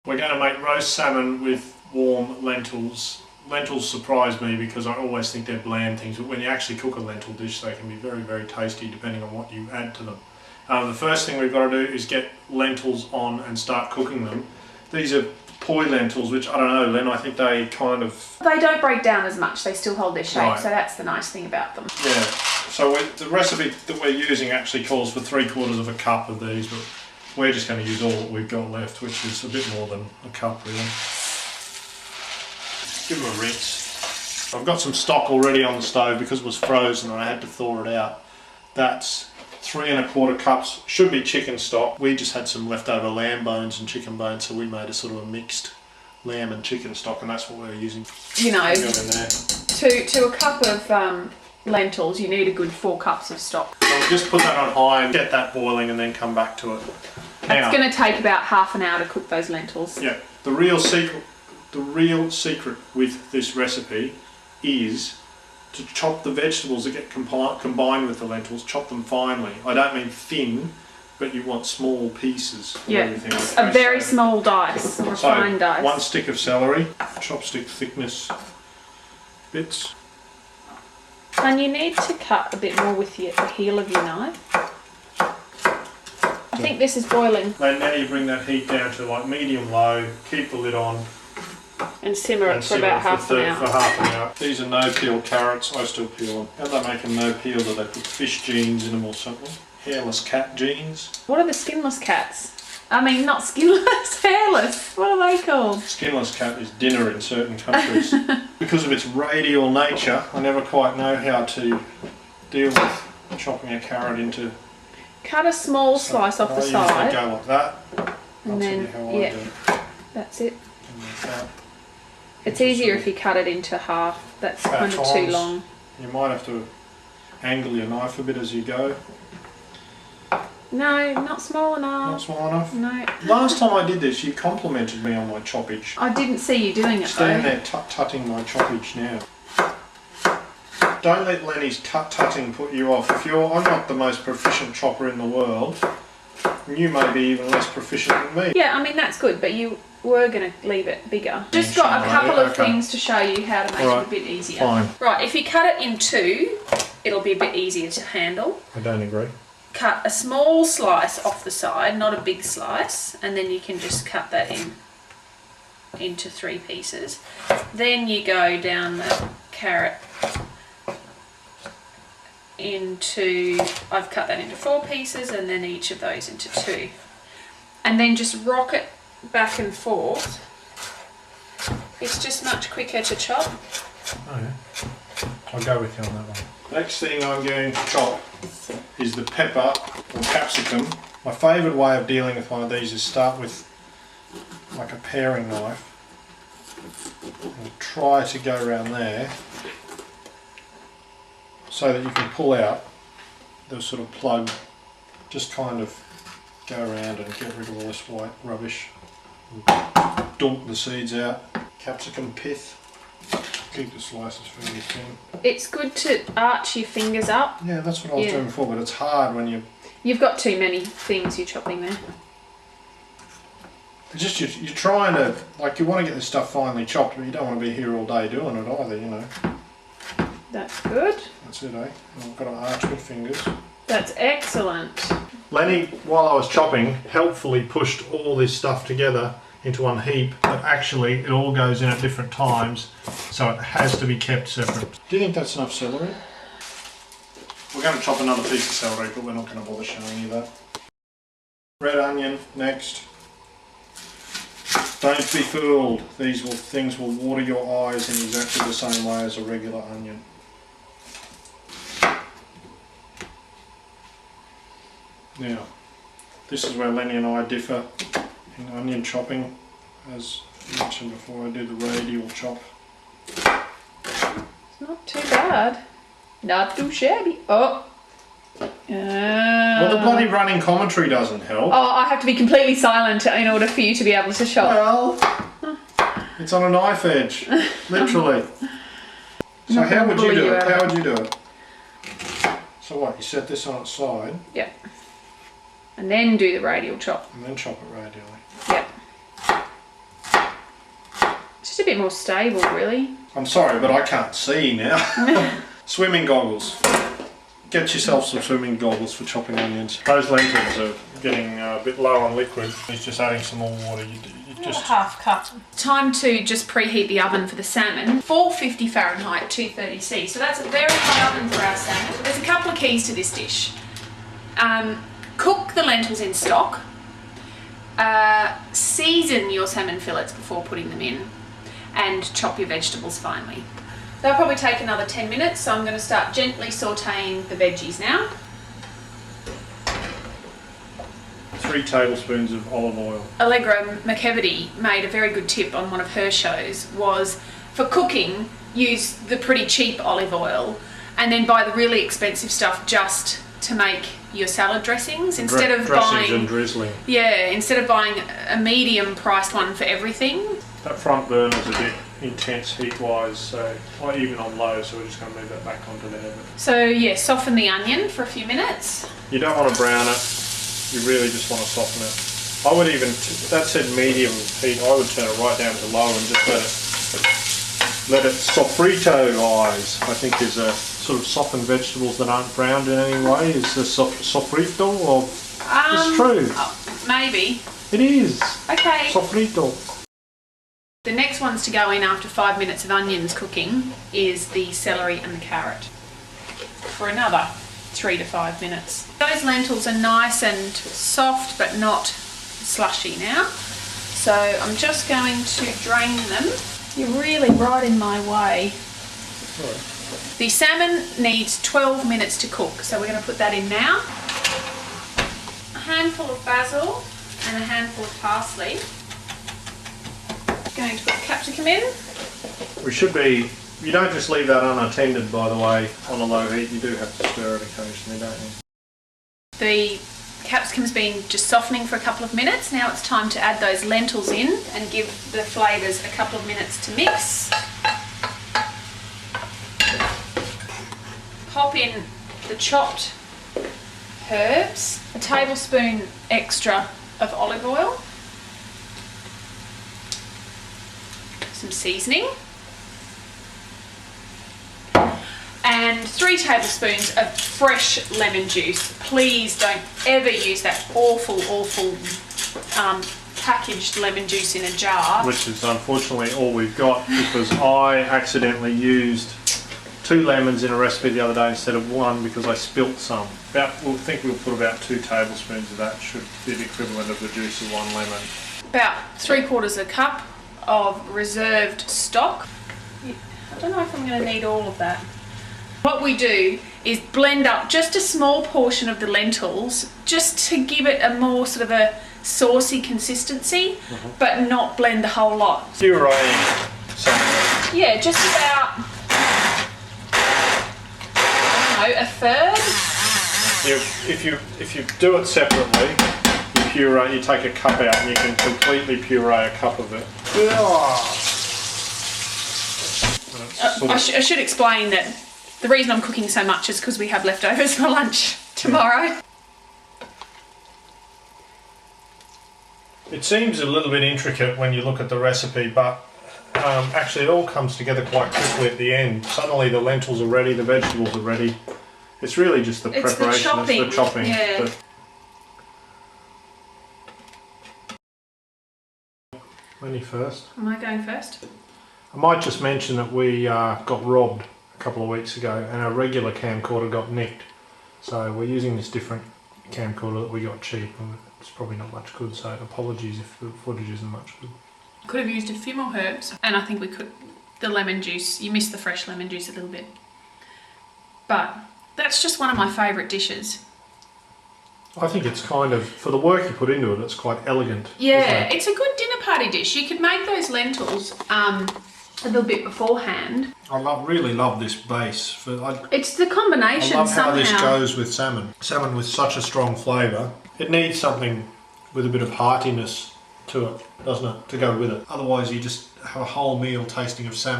We're going to make roast salmon with warm lentils. Lentils surprise me because I always think they're bland things, but when you actually cook a lentil dish they can be very, very tasty depending on what you add to them. The first thing we've got to do is get lentils on and start cooking them. These are poi lentils, which I don't know, Len, I think they kind of... They don't break down as much, they still hold their shape, right. So that's the nice thing about them. Yeah, so the recipe that we're using actually calls for 3/4 of a cup of these, but we're just going to use all that we've got left, which is a bit more than a cup really. Give them a rinse. I've got some stock already on the stove because it was frozen and I had to thaw it out. That's 3 1/4 cups, should be chicken stock. We just had some leftover lamb bones and chicken bones, so we made a sort of a mixed lamb and chicken stock, and that's what we're using. You know, to a cup of lentils, you need a good 4 cups of stock. So we'll just put that on high and get that boiling and then come back to it. Now, it's going to take about half an hour to cook those lentils. Yeah, the real secret with this recipe is to chop the vegetables that get combined with the lentils, chop them finely. I don't mean thin, but you want small pieces. Yeah, a very small dice, or a fine dice. 1 stick of celery, chopstick thickness bits. And you need to cut a bit more with the heel of your knife. I think this is boiling. Now you bring that heat down to like medium-low, keep the lid on. And simmer it for about half an hour. For half an hour. These are no-peel carrots, I still peel them. How do they make them no-peel? Do they put fish genes in them or something? Hairless cat genes. What are the skinless cats? I mean, not skinless, hairless. What are they called? Skinless cat is dinner in certain countries. Because of its radial nature, I never quite know how to deal with chopping a carrot into... Cut a small slice off the side. I usually go like that. And then, yeah, that's it. It's easier if you cut it into half. That's kind of too long. You might have to angle your knife a bit as you go. No, not small enough. Not small enough? No. Last time I did this, you complimented me on my choppage. I didn't see you doing it though. Stand there tut-tutting my choppage now. Don't let Lenny's tut-tutting put you off. I'm not the most proficient chopper in the world. You may be even less proficient than me. Yeah, I mean that's good, but you were going to leave it bigger. Just got a couple of things to show you how to make it a bit easier. Fine. Right, if you cut it in 2, it'll be a bit easier to handle. I don't agree. Cut a small slice off the side, not a big slice, and then you can just cut that into 3 pieces. Then you go down the carrot I've cut that into 4 pieces and then each of those into 2. And then just rock it back and forth. It's just much quicker to chop. Oh yeah, I'll go with you on that one. Next thing I'm going to chop is the pepper or capsicum. My favourite way of dealing with one of these is start with like a paring knife and try to go around there so that you can pull out the sort of plug, just kind of go around and get rid of all this white rubbish and dump the seeds out. Capsicum pith, keep the slices fairly thin. It's good to arch your fingers up. Yeah, that's what I was doing before, but it's hard when you've got too many things you're chopping there. It's just you're trying to, like, you want to get this stuff finely chopped, but you don't want to be here all day doing it either, you know. That's good. That's it, eh? I've got to arch my fingers. That's excellent. Lenny, while I was chopping, helpfully pushed all this stuff together into one heap, but actually it all goes in at different times, so it has to be kept separate. Do you think that's enough celery? We're going to chop another piece of celery, but we're not going to bother showing you that. Red onion next. Don't be fooled. These things will water your eyes in exactly the same way as a regular onion. Now, this is where Lenny and I differ in onion chopping, as mentioned before. I do the radial chop. It's not too bad. Not too shabby. Oh. Well, the bloody running commentary doesn't help. Oh, I have to be completely silent in order for you to be able to chop. Well, it's on a knife edge, literally. So how would you do it? How would you do it? So what, you set this on its side? Yep. And then do the radial chop. And then chop it radially. Yep. Just a bit more stable, really. I'm sorry, but I can't see now. Swimming goggles. Get yourself some swimming goggles for chopping onions. Those lentils are getting a bit low on liquid. It's just adding some more water. You just half cup. Time to just preheat the oven for the salmon. 450 Fahrenheit, 230 C. So that's a very high oven for our salmon. There's a couple of keys to this dish. Cook the lentils in stock. Season your salmon fillets before putting them in, and chop your vegetables finely. They'll probably take another 10 minutes, so I'm going to start gently sautéing the veggies now. 3 tablespoons of olive oil. Allegra McEvedy made a very good tip on one of her shows, was for cooking, use the pretty cheap olive oil and then buy the really expensive stuff just to make your salad dressings instead of dressings and drizzling. Yeah, instead of buying a medium priced one for everything. That front burner's a bit intense heat-wise, so not even on low, so we're just going to move that back onto there. So yeah, soften the onion for a few minutes. You don't want to brown it, you really just want to soften it. I would even, that said medium heat, I would turn it right down to low and just let it sofrito-ize, I think is a sort of softened vegetables that aren't browned in any way. Is the sofrito, or it's true. Maybe. It is. Okay. Sofrito. The next ones to go in after 5 minutes of onions cooking is the celery and the carrot for another 3 to 5 minutes. Those lentils are nice and soft but not slushy now. So I'm just going to drain them. You're really right in my way. Sorry. The salmon needs 12 minutes to cook, so we're going to put that in now. A handful of basil and a handful of parsley. Going to put capsicum in. We should be, you don't just leave that unattended, by the way, on a low heat. You do have to stir it occasionally, don't you? The capsicum's been just softening for a couple of minutes. Now it's time to add those lentils in and give the flavours a couple of minutes to mix. Pop in the chopped herbs, a tablespoon extra of olive oil, some seasoning, and 3 tablespoons of fresh lemon juice. Please don't ever use that awful packaged lemon juice in a jar. Which is unfortunately all we've got, because I accidentally used 2 lemons in a recipe the other day instead of 1 because I spilt some. We'll put about 2 tablespoons of that, should be the equivalent of the juice of 1 lemon. About 3/4 a cup of reserved stock. I don't know if I'm going to need all of that. What we do is blend up just a small portion of the lentils just to give it a more sort of a saucy consistency, but not blend the whole lot. Pureeing salmon. Yeah, just about, I don't know, a third. If you do it separately, you take a cup out and you can completely puree a cup of it. I should explain that the reason I'm cooking so much is because we have leftovers for lunch tomorrow. It seems a little bit intricate when you look at the recipe, but actually it all comes together quite quickly at the end. Suddenly the lentils are ready, the vegetables are ready. It's really just the preparation, it's the chopping. Yeah. When you first? Am I going first? I might just mention that we got robbed a couple of weeks ago and our regular camcorder got nicked. So we're using this different camcorder that we got cheap, and it's probably not much good, so apologies if the footage isn't much good. Could have used a few more herbs, and I think we could, the lemon juice, you missed the fresh lemon juice a little bit. But that's just one of my favourite dishes. I think it's kind of, for the work you put into it, it's quite elegant. Yeah, it's a good dinner party dish. You could make those lentils a little bit beforehand. I really love this base. It's the combination. I love somehow. how this goes with salmon. Salmon with such a strong flavour. It needs something with a bit of heartiness to it, doesn't it, to go with it. Otherwise you just have a whole meal tasting of salmon.